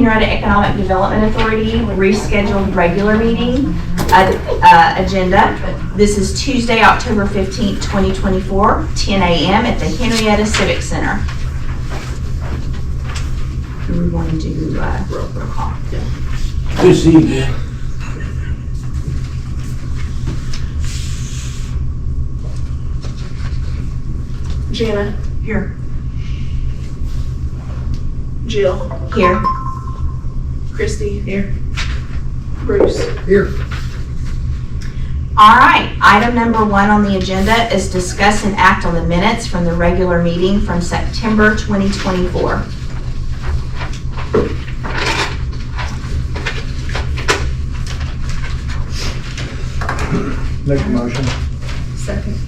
Henryetta Economic Development Authority rescheduled regular meeting agenda. This is Tuesday, October 15th, 2024, 10 a.m. at the Henryetta Civic Center. Do we want to do roll call? Good to see you again. Jana. Here. Jill. Here. Christy. Here. Bruce. Here. All right, item number 1 on the agenda is discuss and act on the minutes from the regular meeting from September 2024. Make a motion. Second.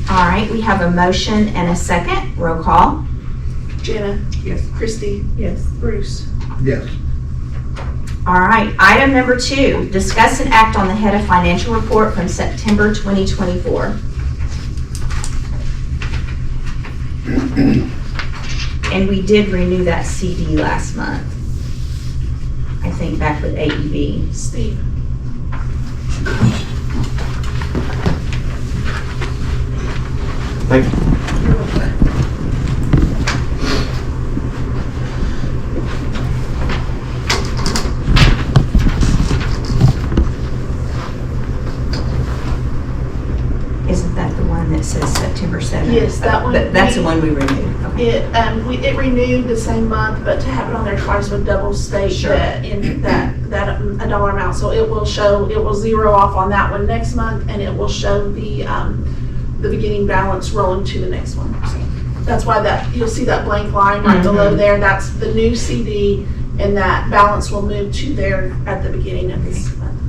All right, we have a motion and a second. Roll call. Jana. Yes. Christy. Yes. Bruce. Yes. All right, item number 2, discuss and act on the HEDA financial report from September 2024. And we did renew that CD last month. I think back with AEB. Steve. Thank you. Isn't that the one that says September 7th? Yes, that one. That's the one we renewed. Okay. It renewed the same month, but to have it on there twice would double state Sure. that in that a dollar amount. So it will zero off on that one next month, and it will show the beginning balance rolling to the next one. So that's why you'll see that blank line right below there. That's the new CD, and that balance will move to there at the beginning of this month.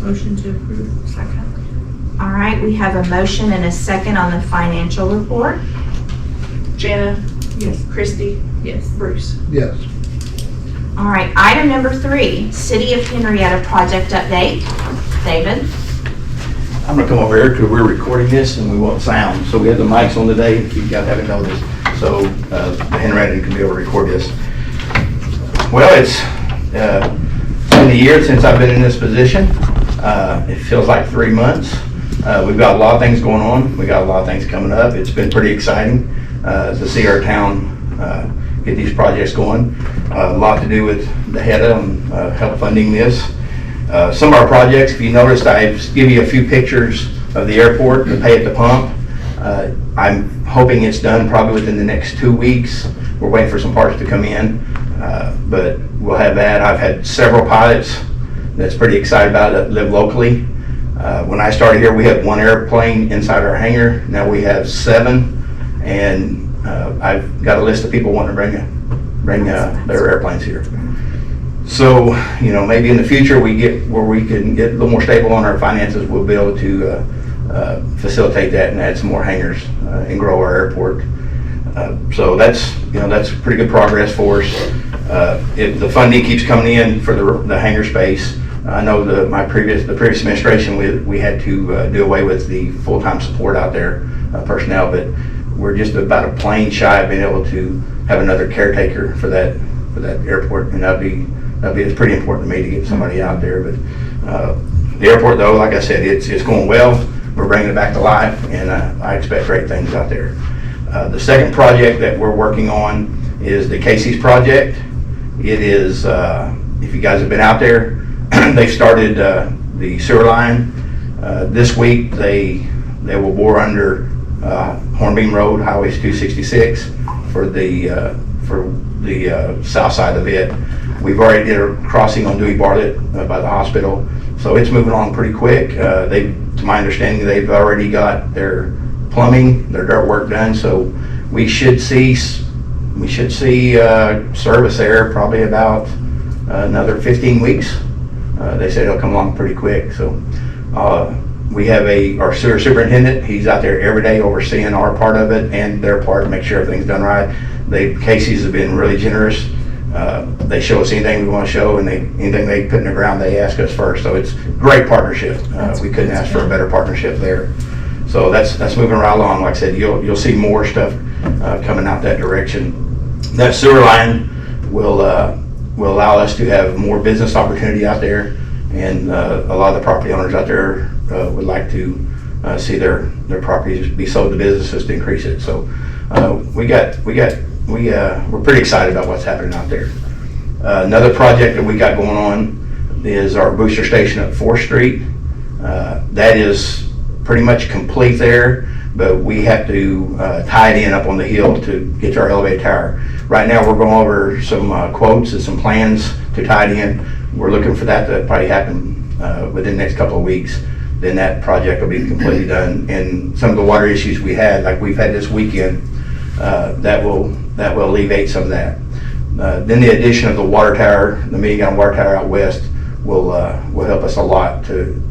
Motion to approve. Second. All right, we have a motion and a second on the financial report. Jana. Yes. Christy. Yes. Bruce. Yes. All right, item number 3, City of Henryetta project update. David? I'm gonna come over here because we're recording this and we want sound. So we have the mics on today, if you guys haven't noticed. So the Henryettan can be able to record this. Well, it's been a year since I've been in this position. It feels like 3 months. We've got a lot of things going on. We got a lot of things coming up. It's been pretty exciting to see our town get these projects going. A lot to do with the HEDA and help funding this. Some of our projects, if you noticed, I give you a few pictures of the airport, the pay at the pump. I'm hoping it's done probably within the next 2 weeks. We're waiting for some parts to come in, but we'll have that. I've had several pilots that's pretty excited about it that live locally. When I started here, we had 1 airplane inside our hangar. Now we have 7, and I've got a list of people wanting to bring their airplanes here. So, you know, maybe in the future we get where we can get a little more stable on our finances, we'll be able to facilitate that and add some more hangars and grow our airport. So that's pretty good progress for us. If the funding keeps coming in for the hangar space, I know the previous administration, we had to do away with the full-time support out there personnel, but we're just about a plane shy of being able to have another caretaker for that airport, and it's pretty important to me to get somebody out there. But the airport, though, like I said, it's going well. We're bringing it back to life, and I expect great things out there. The second project that we're working on is the Casey's project. It is, if you guys have been out there, they've started the sewer line. This week they will bore under Hornbeam Road, Highway 266 for the south side of it. We've already did a crossing on Dewey Bartlett by the hospital, so it's moving along pretty quick. To my understanding, they've already got their plumbing, their dirt work done, so we should see service there probably about another 15 weeks. They said it'll come along pretty quick. So we have our sewer superintendent. He's out there every day overseeing our part of it and their part to make sure everything's done right. Casey's have been really generous. They show us anything we want to show, and anything they put in the ground, they ask us first. So it's great partnership. We couldn't ask for a better partnership there. So that's moving right along. Like I said, you'll see more stuff coming out that direction. That sewer line will allow us to have more business opportunity out there, and a lot of the property owners out there would like to see their properties be sold to businesses to increase it. So we're pretty excited about what's happening out there. Another project that we got going on is our booster station at 4th Street. That is pretty much complete there, but we have to tie it in up on the hill to get to our elevated tower. Right now, we're going over some quotes and some plans to tie it in. We're looking for that to probably happen within the next couple of weeks. Then that project will be completely done. And some of the water issues we had, like we've had this weekend, that will alleviate some of that. Then the addition of the water tower, the million-gallon water tower out west, will help us a lot.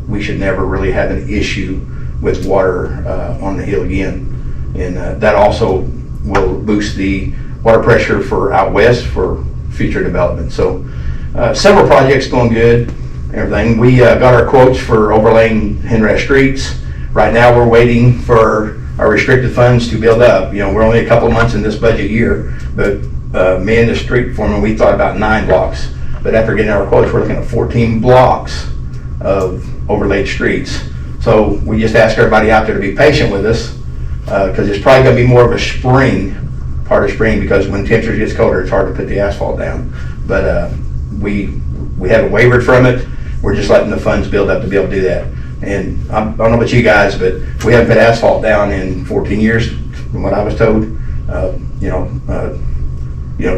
We should never really have an issue with water on the hill again. And that also will boost the water pressure for out west for future development. So several projects going good, everything. We got our quotes for overlaying Henryetta streets. Right now we're waiting for our restricted funds to build up. You know, we're only a couple of months in this budget year, but me and the street foreman, we thought about 9 blocks. But after getting our quotes, we're looking at 14 blocks of overlaid streets. So we just ask everybody out there to be patient with us, because it's probably gonna be more of a part of spring, because when temperature gets colder, it's hard to put the asphalt down. But we haven't wavered from it. We're just letting the funds build up to be able to do that. And I don't know about you guys, but we haven't put asphalt down in 14 years, from what I was told.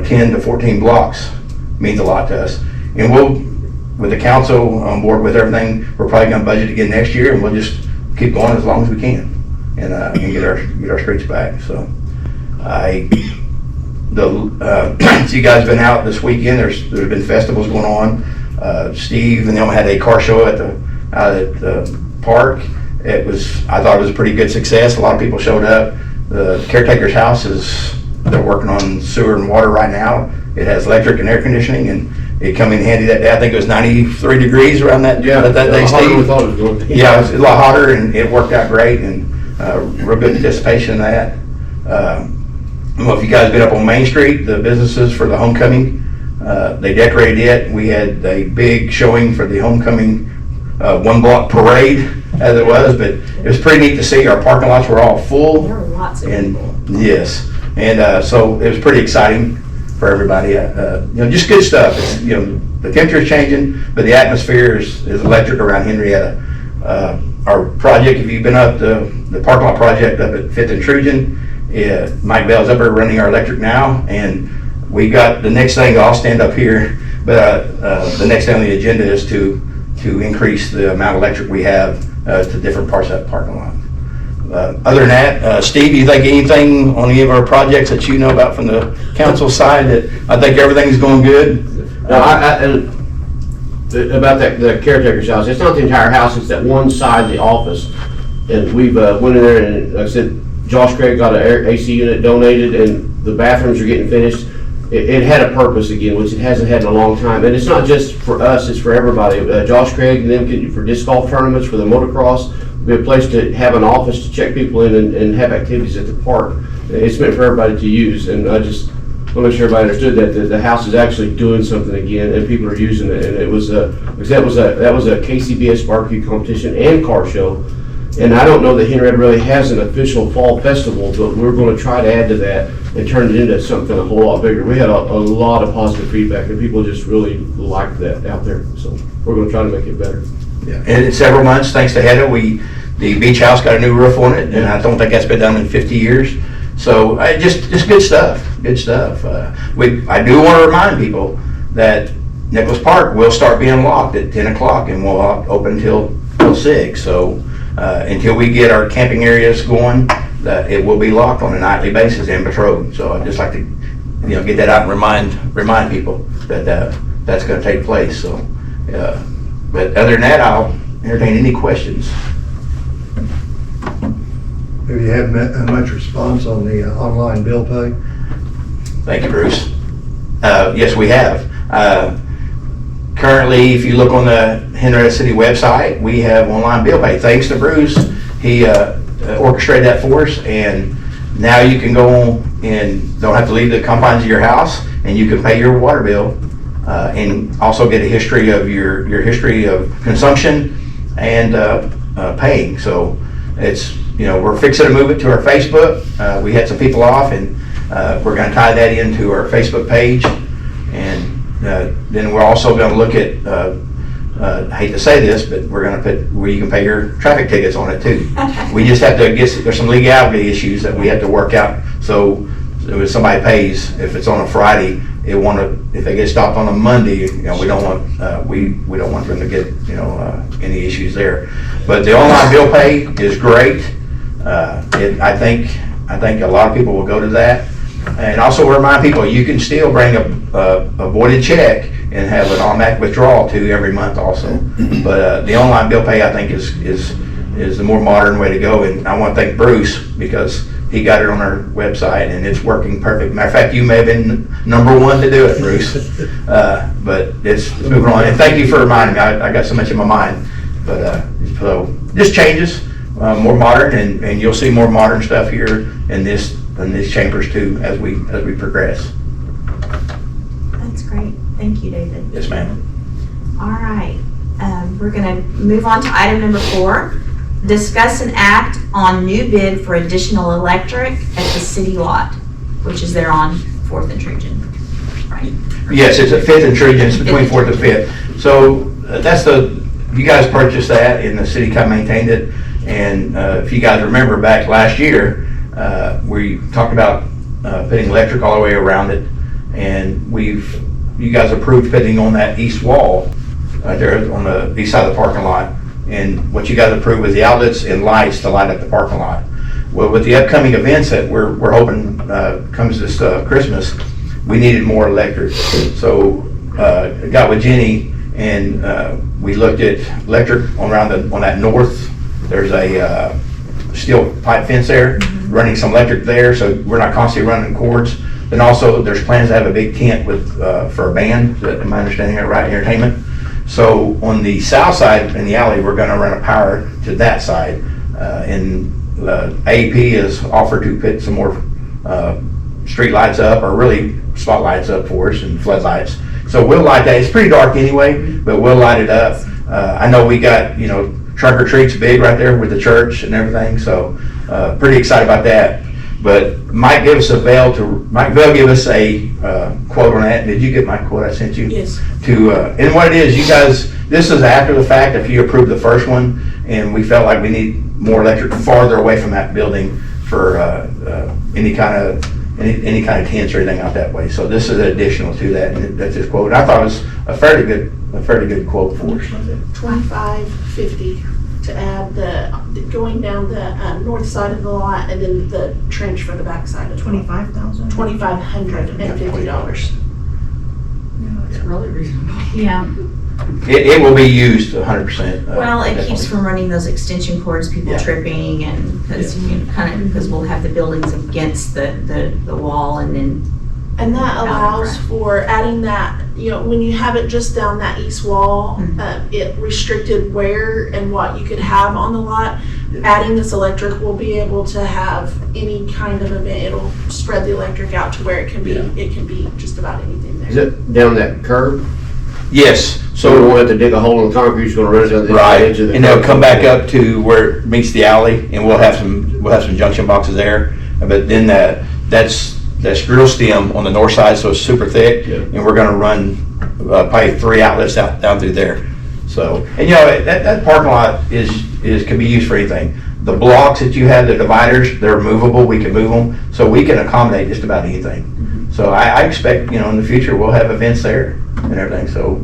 10 to 14 blocks means a lot to us. And with the council on board with everything, we're probably gonna budget again next year, and we'll just keep going as long as we can, and get our streets back. So so you guys been out this weekend. There's been festivals going on. Steve and them had a car show out at the park. I thought it was a pretty good success. A lot of people showed up. The caretaker's house they're working on sewer and water right now. It has electric and air conditioning, and it come in handy that day. I think it was 93 degrees around that day, Steve. We thought it was going to be. Yeah, it was a lot hotter, and it worked out great, and real good participation in that. I don't know if you guys been up on Main Street, the businesses for the homecoming. They decorated it. We had a big showing for the homecoming 1 block parade, as it was, but it was pretty neat to see. Our parking lots were all full. There were lots of And people. yes, and so it was pretty exciting for everybody. Just good stuff. The temperature's changing, but the atmosphere is electric around Henryetta. Our project, if you've been up the parking lot project up at 5th and Trujan, Mike Bell's up there running our electric now, and we got the next thing. I'll stand up here, but the next thing on the agenda is to increase the amount of electric we have to different parts of that parking lot. Other than that, Steve, you think anything on any of our projects that you know about from the council side? That I think everything's going good. About the caretaker's house, it's not the entire house, it's that one side of the office. And we've went in there, and like I said, Josh Craig got an AC unit donated, and the bathrooms are getting finished. It had a purpose again, which it hasn't had in a long time. And it's not just for us, it's for everybody. Josh Craig and them for disc golf tournaments, for the motocross, be a place to have an office to check people in and have activities at the park. It's meant for everybody to use, and I just want to make sure everybody understood that the house is actually doing something again, and people are using it. And it was that was a KCBS barbecue competition and car show. And I don't know that Henryetta really has an official fall festival, but we're going to try to add to that and turn it into something a whole lot bigger. We had a lot of positive feedback, and people just really liked that out there. So we're going to try to make it better. Yeah, and in several months, thanks to HEDA, the beach house got a new roof on it, and I don't think that's been done in 50 years. So just good stuff, good stuff. I do want to remind people that Nicholas Park will start being locked at 10 o'clock, and we'll open till 6. So until we get our camping areas going, it will be locked on a nightly basis and patrolled. So I'd just like to get that out and remind people that that's going to take place. So, but other than that, I'll entertain any questions. Have you had much response on the online bill pay? Thank you, Bruce. Yes, we have. Currently, if you look on the Henryetta City website, we have online bill pay. Thanks to Bruce, he orchestrated that for us, and now you can go and don't have to leave the confines of your house. and you can pay your water bill, and also get a history of your history of consumption and paying. So it's, we're fixing to move it to our Facebook. We had some people off, and we're gonna tie that into our Facebook page. And then we're also gonna look at, I hate to say this, but we're gonna put where you can pay your traffic tickets on it too. We just have to there's some legality issues that we have to work out. So if somebody pays, if it's on a Friday, if they get stopped on a Monday, we don't want, we don't want them to get, any issues there. But the online bill pay is great. I think a lot of people will go to that. And also remind people, you can still bring a voided check and have an automatic withdrawal too every month also. But the online bill pay, I think, is the more modern way to go. And I want to thank Bruce, because he got it on our website and it's working perfect. Matter of fact, you may have been #1 to do it, Bruce. But it's moving on. And thank you for reminding me. I got so much in my mind. But so this changes, more modern, and you'll see more modern stuff here in these chambers too as we progress. That's great. Thank you, David. Yes, ma'am. All right, we're gonna move on to item number 4. Discuss and act on new bid for additional electric at the city lot, which is there on 4th and Trojan, right? Yes, it's at 5th and Trojan, it's between 4th and 5th. So you guys purchased that and the city kind of maintained it. And if you guys remember back last year, we talked about putting electric all the way around it. And you guys approved putting on that east wall there on the east side of the parking lot. And what you guys approved was the outlets and lights to light up the parking lot. Well, with the upcoming events that we're hoping comes this Christmas, we needed more electric. So I got with Jenny, and we looked at electric on that north. There's a steel pipe fence there, running some electric there, so we're not constantly running cords. Then also, there's plans to have a big tent for a band, am I understanding that right, entertainment? So on the south side in the alley, we're gonna run a power to that side. And AEP has offered to put some more street lights up, or really spotlights up for us, and floodlights. So we'll light that. It's pretty dark anyway, but we'll light it up. I know we got, trunk or treat's big right there with the church and everything, so pretty excited about that. But Mike gave us Mike Bell gave us a quote on that. Did you get my quote I sent you? Yes. And what it is, you guys, this is after the fact, if you approved the first one, and we felt like we need more electric farther away from that building for any kind of tents or anything out that way. So this is additional to that, and that's his quote. And I thought it was a fairly good quote for us. $25.50 to add going down the north side of the lot, and then the trench for the back side of the lot. 25,000? $2,550. It's really reasonable. Yeah. It will be used 100%. Well, it keeps from running those extension cords, people Yeah. tripping, and because we'll have the buildings against the wall, and then. And that allows for adding that, when you have it just down that east wall, it restricted where and what you could have on the lot. Adding this electric will be able to have any kind of event. It'll spread the electric out to where it can be. Yeah. It can be just about anything there. Is it down that curb? Yes. So we won't have to dig a hole in the concrete, it's gonna run it down the Right, edge of the. and they'll come back up to where it meets the alley, and we'll have some junction boxes there. But then that's grill stem on the north side, so it's super thick, Yeah. and we're gonna run probably 3 outlets down through there. So, and that parking lot can be used for anything. The blocks that you have, the dividers, they're movable, we can move them, so we can accommodate just about anything. So I expect, in the future, we'll have events there and everything, so,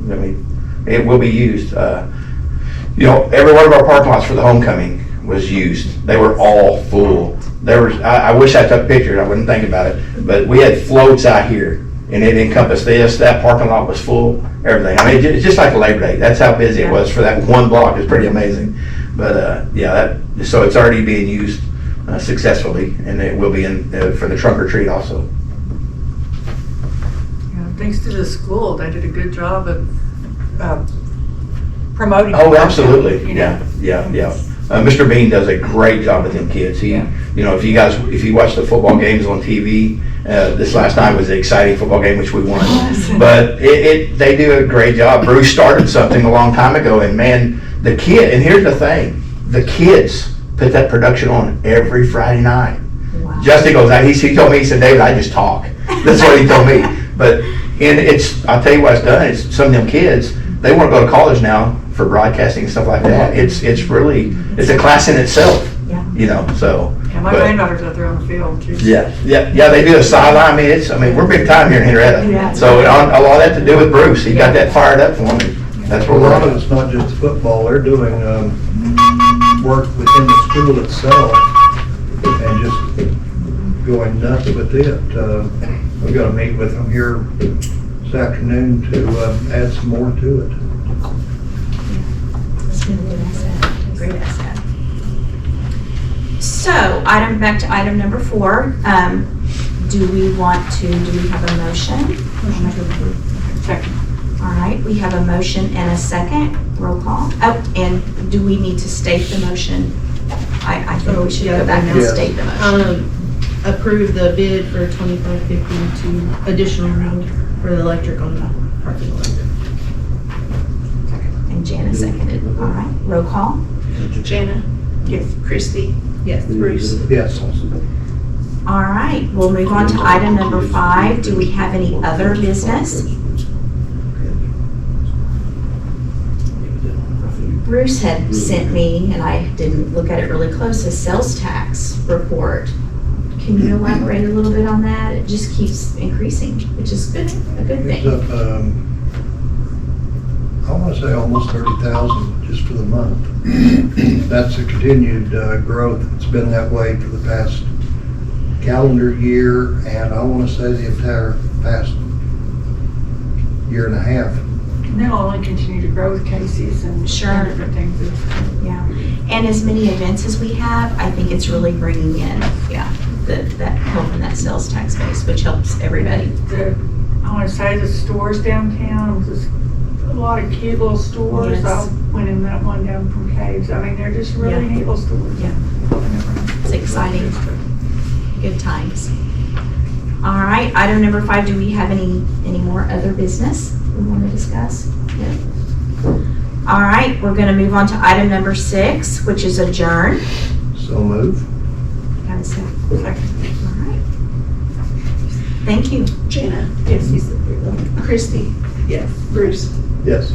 it will be used. Every one of our parking lots for the homecoming was used. They were all full. I wish I took pictures, I wouldn't think about it, but we had floats out here, and it encompassed that parking lot was full, everything. It's just like a Labor Day, that's how busy it was for that one block. It's pretty amazing. But, so it's already being used successfully, and it will be for the trunk or treat also. Yeah, thanks to the school, they did a good job of promoting. Oh, the absolutely, concept, yeah. Mr. Bean does a great job with them kids. He, you know, if you watch the football games on TV, this last night was an exciting football game, which we won. But they do a great job. Bruce started something a long time ago, and man, and here's the thing, the kids put that production on every Friday night. Wow. Justin goes out, he told me, he said, David, I just talk. That's what he told me. But, and I'll tell you what it's done, it's some of them kids, they want to go to college now for broadcasting and stuff like that. It's really, it's a class in itself, Yeah. you know, so. Yeah, my but- granddaughter's out there on the field too. Yeah, they do a sideline, I mean, we're big time here in Yeah. Henryetta. So a lot of that to do with Bruce, he got that fired up for me. That's A what we're lot of on. it's not just football, they're doing work within the school itself and just going nuts with it. We've got to meet with them here this afternoon to add some more to it. It's been a good asset, great asset. So, back to item number 4. Do we have a motion? Second. All right, we have a motion and a second. Roll call. Oh, and do we need to state the motion? I think we should go back and Yes. state the motion. Approve the bid for 2550 to additional for the electric on the parking lot. And Jana seconded. All right, roll call. Jana? Yes. Christie? Yes. Bruce? Yes. All right, we'll move on to item number 5. Do we have any other business? Bruce had sent me, and I didn't look at it really close, a sales tax report. Can you elaborate a little bit on that? It just keeps increasing, which is good, a good It's thing. up, I want to say almost 30,000 just for the month. That's a continued growth. It's been that way for the past calendar year, and I want to say the entire past year and a half. And they'll only continue to grow with Casey's and Sure. different things. Yeah, and as many events as we have, I think it's really bringing in, that helping that sales tax base, which helps everybody. I want to say the stores downtown, there's a lot of cute little stores. Yes. I went in that one down from Caves. I mean, they're just really Yeah. neat little stores. Yeah. It's exciting. Good times. All right, item number 5, do we have any more other business we want to discuss? No. All right, we're going to move on to item number 6, which is adjourn. So move. Got a second? All right. Thank you. Jana? Yes. Christie? Yes. Bruce? Yes.